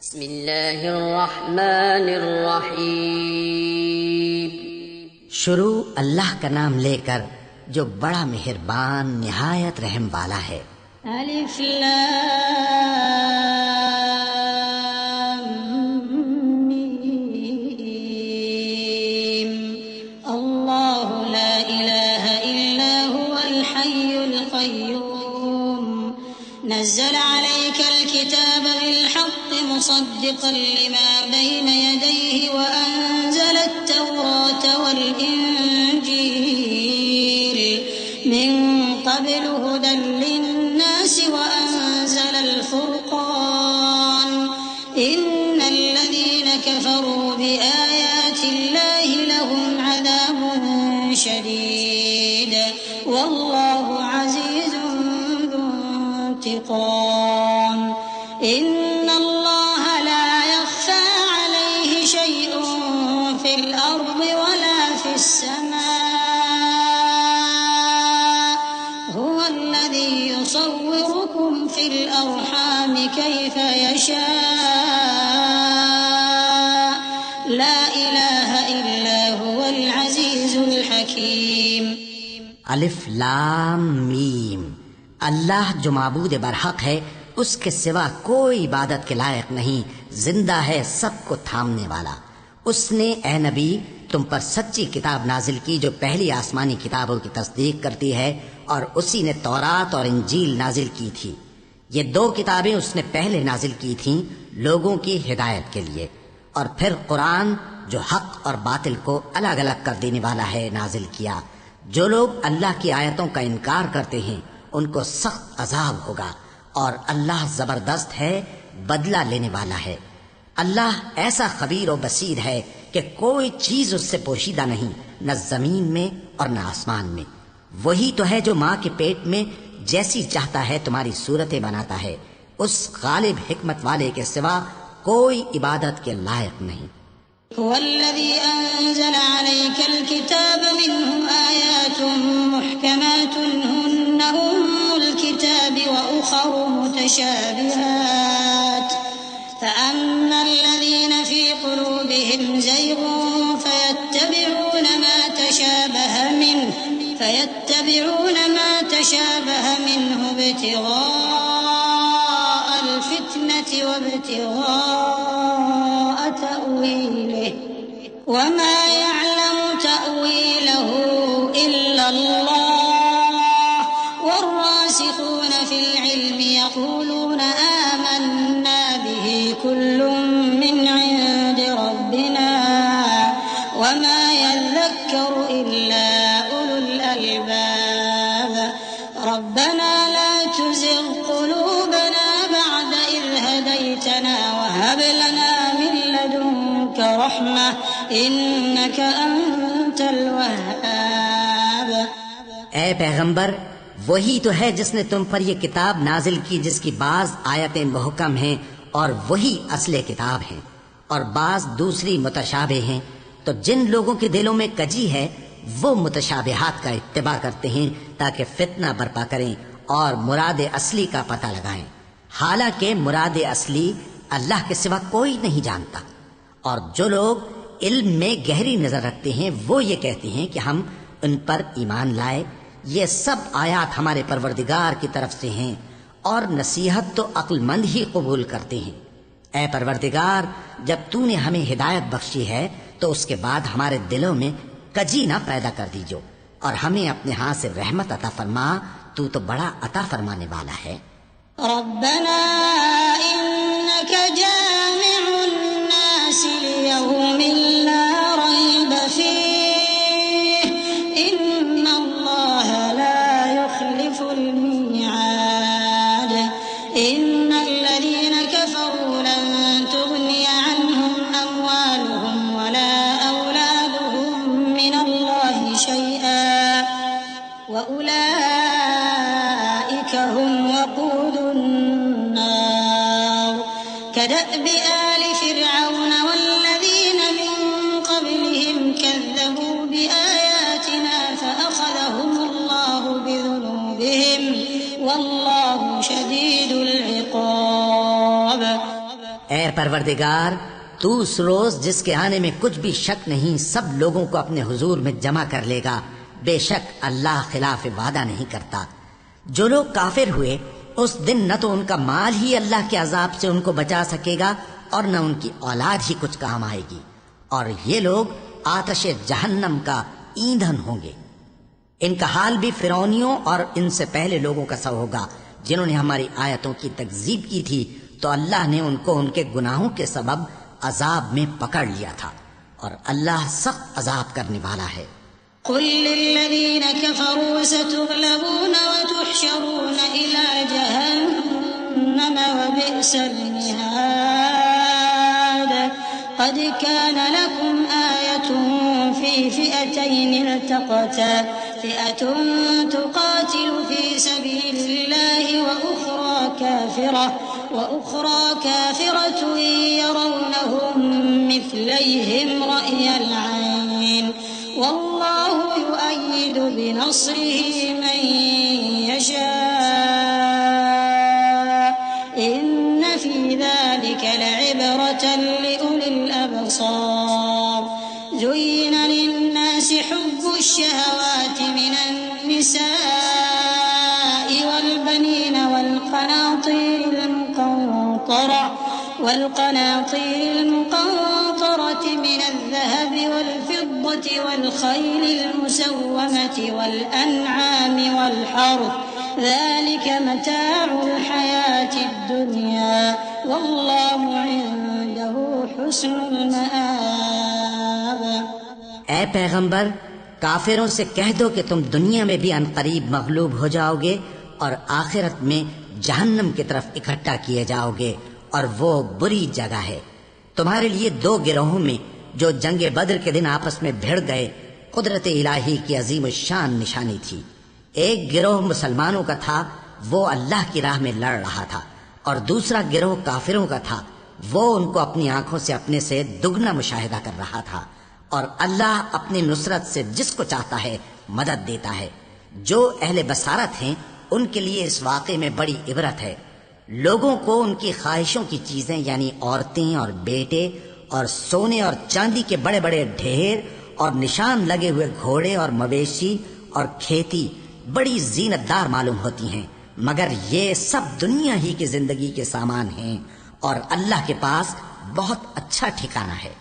बिस्मिल्लाहिर्रहमानिर्रहीम। शुरू अल्लाह का नाम लेकर जो बड़ा मेहरबान निहायत रहम वाला है। अलिफ लाम मीम। अल्लाहु ला इलाहा इल्ला हुवल हय्युल क़य्यूम। नज़्ज़ल अलैकल किताब बिल हक़्क़ि मुसद्दिक़न लिमा बैन यदैहि व अंज़लत तौरात वल इंजील मिन क़ब्लु हुदन लिन्नास व अंज़लल फ़ुरक़ान। इन्नल्लज़ीन कफ़रू बिआयातिल्लाहि लहुम अज़ाबुन शदीद वल्लाहु अज़ीज़ुन ज़ु इंतिक़ाम। इन्नल्लाह ला यख़फ़ा अलैहि शै'उन फ़िल अर्ज़ि वला फ़िस समाअ। हुवल्लज़ी युसव्विरुकुम फ़िल अर्हामि कैफ़ यशाअ। ला इलाहा इल्ला हुवल अज़ीज़ुल हकीम। अलिफ लाम मीम। अल्लाह जो माबूद बरहक है, उसके सिवा कोई इबादत के लायक नहीं, जिंदा है, सबको थामने वाला। उसने ए नबी तुम पर सच्ची किताब नाजिल की जो पहली आसमानी किताबों की तस्दीक करती है, और उसी ने तौरात और इंजील नाजिल की थी। ये दो किताबें उसने पहले नाजिल की थीं लोगों की हिदायत के लिए, और फिर कुरान जो हक और बातिल को अलग अलग कर देने वाला है नाजिल किया। जो लोग अल्लाह की आयतों का इनकार करते हैं उनको सख्त अजाब होगा, और अल्लाह जबरदस्त है, बदला लेने वाला है। अल्लाह ऐसा खबीर और बसीर है कि कोई चीज उससे पोशीदा नहीं, न जमीन में और न आसमान में। वही तो है जो माँ के पेट में जैसी चाहता है तुम्हारी सूरतें बनाता है। उस गालिब हिकमत वाले के सिवा कोई इबादत के लायक नहीं। हुवल्लज़ी अंज़ल अलैकल किताब मिन्हु आयातुन मुहकमातुन हुन्न उम्मुल किताबि व उखरु मुतशाबिहात। फअम्मल लज़ीना फ़ी क़ुलूबिहिम ज़ैग़ुन फयत्तबिऊन मा तशाबह मिन्हु इब्तिग़ाअल फ़ित्नति व इब्तिग़ाअ तअवीलिहि वमा यअलमु तअवीलहु इल्ला अल्लाह वर्रासिख़ून फ़िल इल्मि यक़ूलून आमन्ना बिहि कुल्लुम मिन इंदि रब्बिना वमा यज़्ज़क्करु इल्ला उलुल अल्बाब। रब्बना ला तुज़िग़ क़ुलूबना बअद इज़ हदैतना वहब लना मिन लदुनक रहमह इन्नक अंतल वह्हाब। ए पैगंबर, वही तो है जिसने तुम पर यह किताब नाजिल की जिसकी बाज आयतें मुहकम हैं और वही असले किताब हैं, और बाज दूसरी मुतशाबे हैं। तो जिन लोगों के दिलों में कजी है वो मुतशाबिहात का इत्तिबा करते हैं ताकि फितना बर्पा करें और मुराद असली का पता लगाएं। हालांकि मुराद असली अल्लाह के सिवा कोई नहीं जानता। और जो लोग इल्म में गहरी नजर रखते हैं वो ये कहते हैं कि हम उन पर ईमान लाए। ये सब आयात हमारे परवरदिगार की तरफ से हैं, और नसीहत तो अक्लमंद ही कबूल करते हैं। ऐ परवरदिगार, जब तूने हमें हिदायत बख्शी है तो उसके बाद हमारे दिलों में कजी ना पैदा कर दीजो, और हमें अपने हाथ से रहमत अता फरमा। तू तो बड़ा अता फरमाने वाला है। रब्बना इन्नक जामिउन नास लियौमिन ला रैब फीह इन्नल्लाह ला युख्लिफुल मीआद। इन्नल्लज़ीना कफ़रू लन तुग़निय अन्हुम अम्वालुहुम वला औलादुहुम मिनल्लाहि शैआ व उलाइक हुम वक़ूदुन नार। कदअबि आलि फ़िरऔन वल्लज़ीन मिन क़ब्लिहिम कज़्ज़बू बिआयातिना फ़अख़ज़हुमुल्लाहु बिज़ुनूबिहिम वल्लाहु शदीदुल इक़ाब। ऐ परवरदिगार, तू उस रोज जिसके आने में कुछ भी शक नहीं सब लोगों को अपने हुजूर में जमा कर लेगा। बेशक अल्लाह खिलाफ वादा नहीं करता। जो लोग काफिर हुए उस दिन न तो उनका माल ही अल्लाह के अजाब से उनको बचा सकेगा और न उनकी औलाद ही कुछ काम आएगी, और ये लोग आतश जहन्नम का ईंधन होंगे। इनका हाल भी फिरौनियों और इनसे पहले लोगों का सा होगा जिन्होंने हमारी आयतों की तकजीब की थी, तो अल्लाह ने उनको उनके गुनाहों के सबब अजाब में पकड़ लिया था, और अल्लाह सख्त अजाब करने वाला है। कुल लिल्लज़ीन कफ़रू सतुग़लबून व तुहशरून इला जहन्नम व बि'सल मिहाद क़द कान लकुम आयतुन फ़ी फ़िअतैन इल्तक़ता फ़िअतुन तुक़ातिलु फ़ी सबीलिल्लाहि व उख़रा काफ़िरतुन यरौनहुम मिथलैहिम रअयल ऐन वल्लाहु युअय्यिदु बिनस्रिहि मन यशा इन्न फ़ी ज़ालिका लइब्रतन लिउलिल अबसार ज़ुय्यिन लिन्नासि हुब्बुश शहवाति मिनन निसाइ वल बनीन والقناطير المقنطرة من الذهب والفضة والخيل المسومة والأنعام والحرث ذلك متاع الحياة الدنيا والله عنده حسن المآب। ऐ पैगंबर, काफिरों से कह दो कि तुम दुनिया में भी अनकरीब मगलूब हो जाओगे और आखिरत में जहन्नम की तरफ इकट्ठा किए जाओगे, और वो बुरी जगह है। तुम्हारे लिए दो गिरोहों में जो जंगे बद्र के दिन आपस में भिड़ गए कुदरत इलाही की अजीम शान निशानी थी। एक गिरोह मुसलमानों का था, वो अल्लाह की राह में लड़ रहा था, और दूसरा गिरोह काफिरों का था, वो उनको अपनी आंखों से अपने से दुगना मुशाहिदा कर रहा था। और अल्लाह अपनी नुसरत से जिसको चाहता है मदद देता है। जो अहले बसारत हैं उनके लिए इस वाक़े में बड़ी इबरत है। लोगों को उनकी ख्वाहिशों की चीजें यानी औरतें और बेटे और सोने और चांदी के बड़े बड़े ढेर और निशान लगे हुए घोड़े और मवेशी और खेती बड़ी जीनतदार मालूम होती हैं, मगर ये सब दुनिया ही की जिंदगी के सामान हैं और अल्लाह के पास बहुत अच्छा ठिकाना है।